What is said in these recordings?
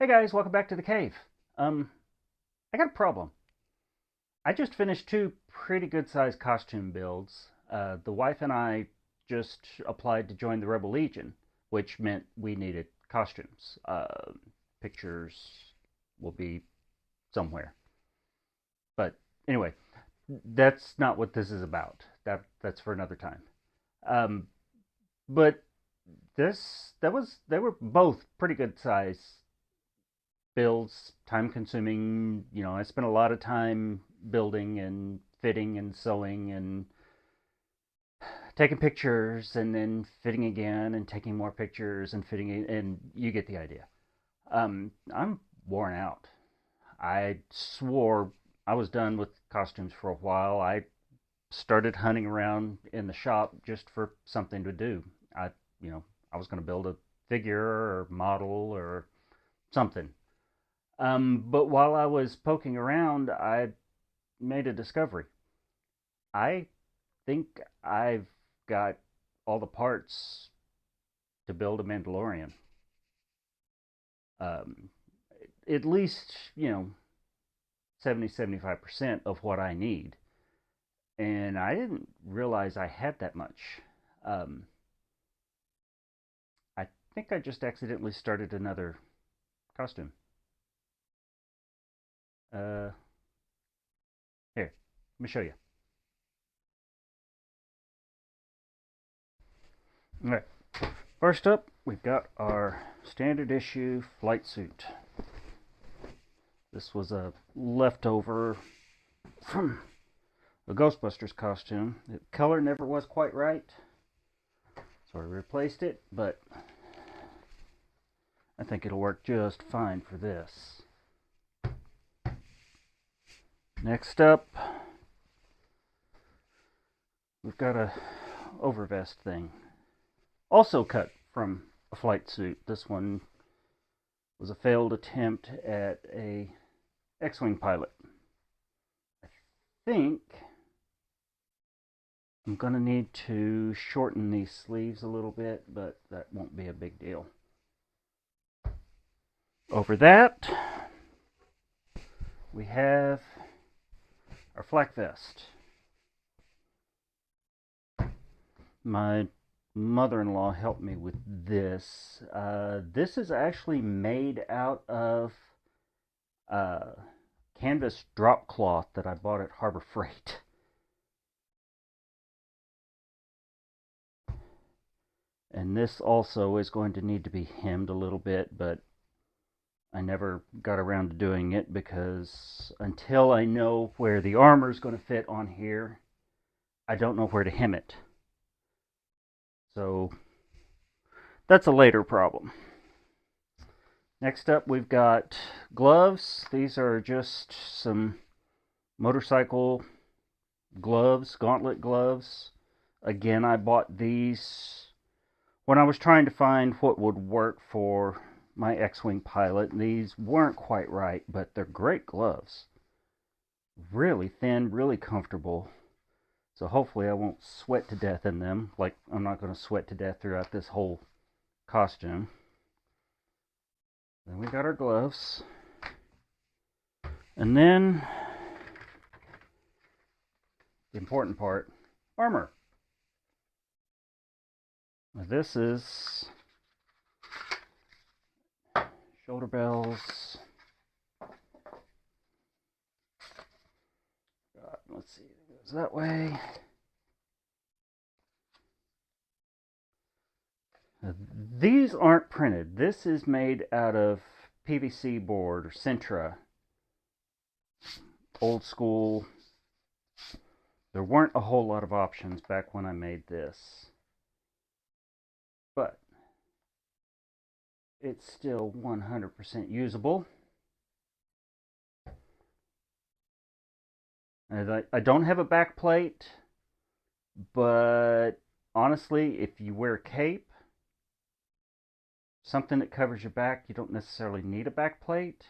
Hey guys, welcome back to the cave. I got a problem. I just finished two pretty good sized costume builds. The wife and I just applied to join the Rebel Legion, which meant we needed costumes. Pictures will be somewhere. But anyway, that's not what this is about. That's for another time. Um, but they were both pretty good size builds, time consuming. I spent a lot of time building and fitting and sewing and taking pictures and then fitting again and taking more pictures and fitting, and you get the idea. I'm worn out. I swore I was done with costumes for a while. I started hunting around in the shop just for something to do. You know, I was going to build a figure or model or something. But while I was poking around, I made a discovery. I think I've got all the parts to build a Mandalorian. Um, at least, 70-75% of what I need. And I didn't realize I had that much. Um, I think I just accidentally started another costume. Uh, Here, let me show you. All right. First up, we've got our standard issue flight suit. This was a leftover from a Ghostbusters costume. The color never was quite right, so I replaced it, but I think it'll work just fine for this. Next up, we've got a overvest thing. Also cut from a flight suit. This one was a failed attempt at a X-Wing pilot. I think I'm going to need to shorten these sleeves a little bit, but that won't be a big deal. Over that, we have our flak vest. My mother-in-law helped me with this. This is actually made out of canvas drop cloth that I bought at Harbor Freight. And this also is going to need to be hemmed a little bit, but I never got around to doing it because until I know where the armor is going to fit on here, I don't know where to hem it. So that's a later problem. Next up, we've got gloves. These are just some motorcycle gloves, gauntlet gloves. Again, I bought these when I was trying to find what would work for my X-Wing pilot. These weren't quite right, but they're great gloves. Really thin, really comfortable. So hopefully I won't sweat to death in them. Like, I'm not going to sweat to death throughout this whole costume. Then we got our gloves. And then the important part, armor. Now this is shoulder bells. Let's see, it goes that way. Now, these aren't printed. This is made out of PVC board or Sintra. Old school. There weren't a whole lot of options back when I made this. But it's still 100% usable. And I don't have a back plate, but honestly, if you wear a cape, something that covers your back, you don't necessarily need a back plate.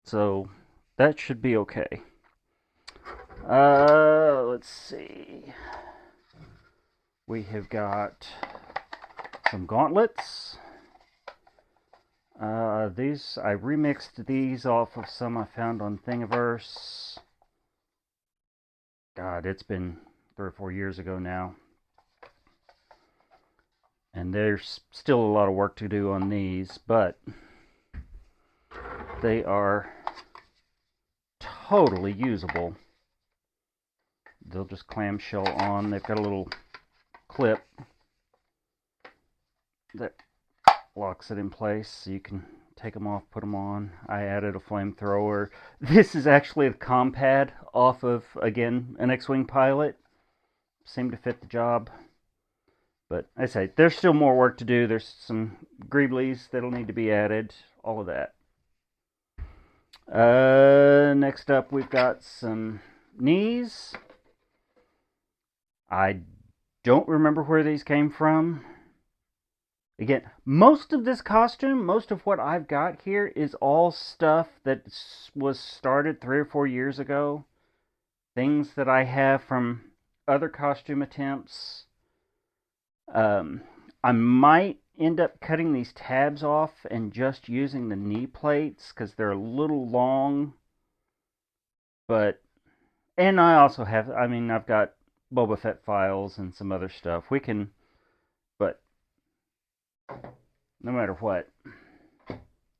So that should be okay. Let's see. We have got some gauntlets. These, I remixed these off of some I found on Thingiverse. God, it's been 3 or 4 years ago now. And there's still a lot of work to do on these, but they are totally usable. They'll just clamshell on. They've got a little clip that locks it in place so you can take them off, put them on. I added a flamethrower. This is actually the compad off of, again, an X-Wing pilot. Seemed to fit the job. But I say, there's still more work to do. There's some greeblies that'll need to be added. All of that. Next up, we've got some knees. I don't remember where these came from. Again, most of this costume, most of what I've got here is all stuff that was started 3 or 4 years ago. Things that I have from other costume attempts. I might end up cutting these tabs off and just using the knee plates because they're a little long. But, and I also have, I mean, I've got Boba Fett files and some other stuff. We can, but no matter what,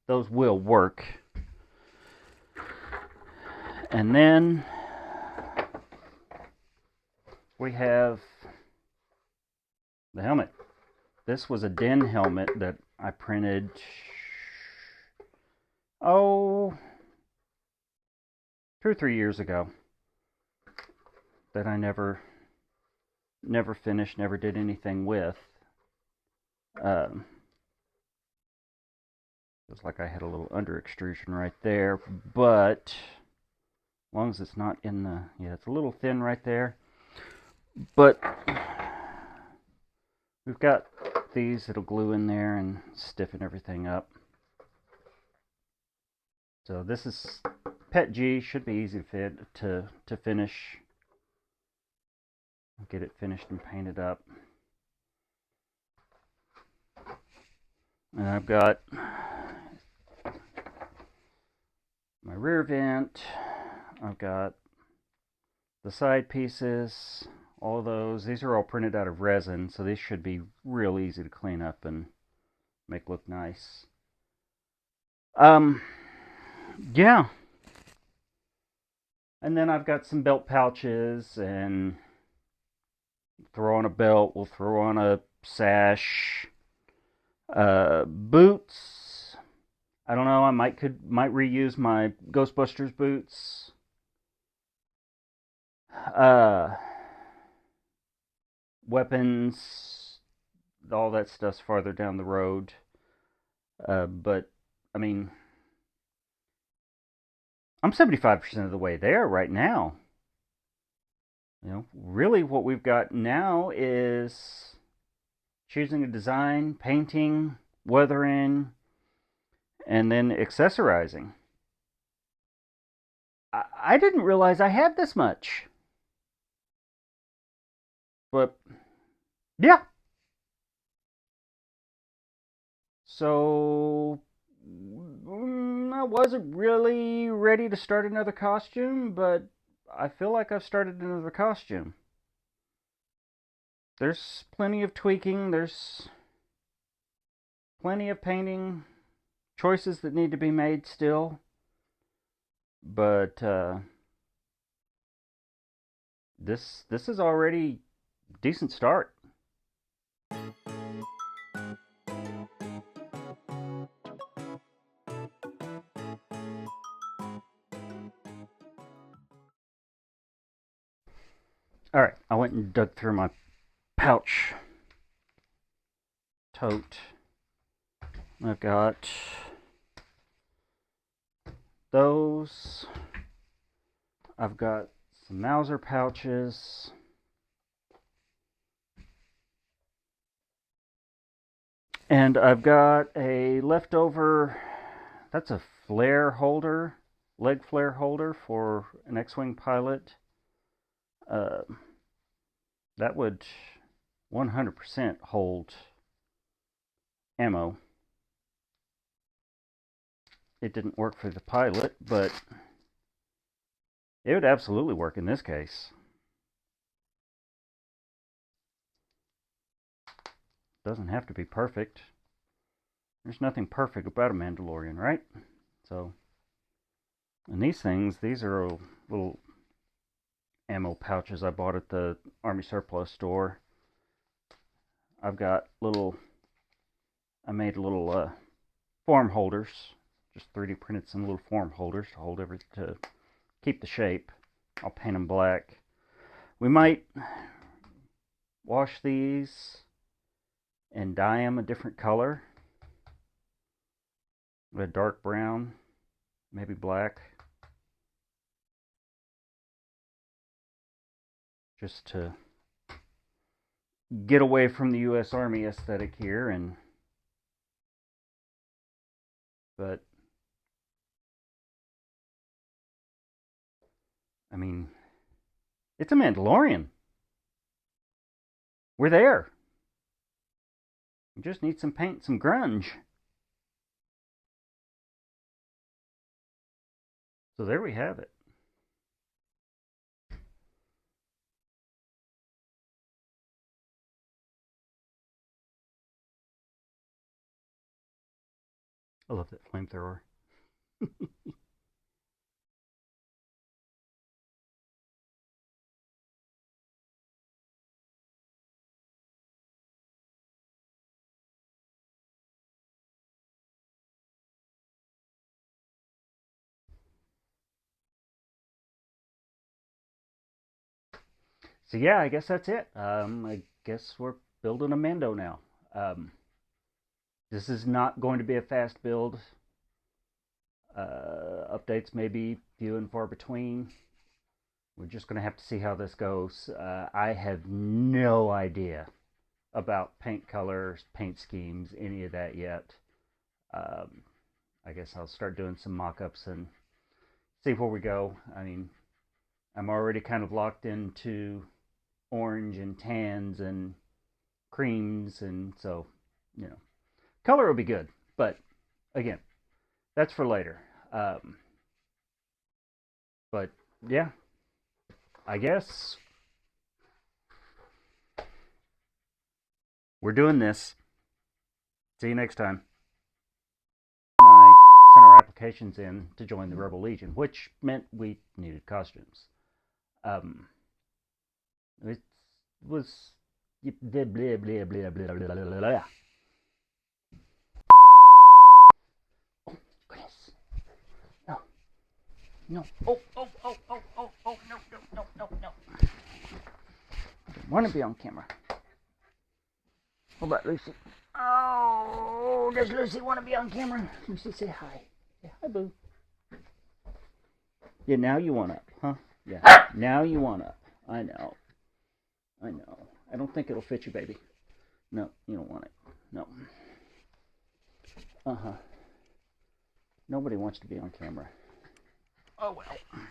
those will work. And then we have the helmet. This was a Den helmet that I printed, 2 or 3 years ago, that I never finished, never did anything with. It was like I had a little under extrusion right there, but as long as it's not in the, yeah, it's a little thin right there. But we've got these that'll glue in there and stiffen everything up. So this is Pet G, should be easy to finish. I'll get it finished and painted up. And I've got my rear vent. I've got the side pieces, all of those. These are all printed out of resin, so these should be real easy to clean up and make look nice. Yeah. And then I've got some belt pouches, and throw on a belt, we'll throw on a sash. Boots. I don't know, I might reuse my Ghostbusters boots. Weapons, all that stuff's farther down the road. But I mean, I'm 75% of the way there right now. You know, really what we've got now is choosing a design, painting, weathering, and then accessorizing. I didn't realize I had this much. But yeah. So I wasn't really ready to start another costume, but I feel like I've started another costume. There's plenty of tweaking, there's plenty of painting, choices that need to be made still. But this is already a decent start. All right, I went and dug through my pouch tote. I've got those. I've got some Mauser pouches. And I've got a leftover, that's a flare holder, leg flare holder for an X-Wing pilot. That would 100% hold ammo. it didn't work for the pilot, but it would absolutely work in this case. Doesn't have to be perfect. There's nothing perfect about a Mandalorian, right? So, and these things, these are little ammo pouches I bought at the Army Surplus store. I've got I made little form holders, just 3D printed some little form holders to hold to keep the shape. I'll paint them black. We might wash these and dye them a different color. A dark brown, maybe black. Just to get away from the U.S. Army aesthetic here, but I mean, it's a Mandalorian. We're there. We just need some paint, some grunge. So there we have it. I love that flamethrower. So yeah, I guess that's it. I guess we're building a Mando now. This is not going to be a fast build. Updates may be few and far between. We're just going to have to see how this goes. I have no idea about paint colors, paint schemes, any of that yet. I guess I'll start doing some mock-ups and see where we go. I mean, I'm already kind of locked into orange and tans and creams, and so, you know, color will be good. But again, that's for later. But yeah, I guess we're doing this. See you next time. I sent our applications in to join the Rebel Legion, which meant we needed costumes. It was blah blah blah blah blah blah blah blah. Oh goodness! No, no! Oh oh oh oh oh oh! No no no no no! I don't want to be on camera. What about Lucy? Oh, does Lucy want to be on camera? Lucy, say hi. Say hi, boo. Yeah, now you want up, huh? Yeah, now you want up. I know. I know. I don't think it'll fit you, baby. No, you don't want it. No. Uh-huh. Nobody wants to be on camera. Oh, well.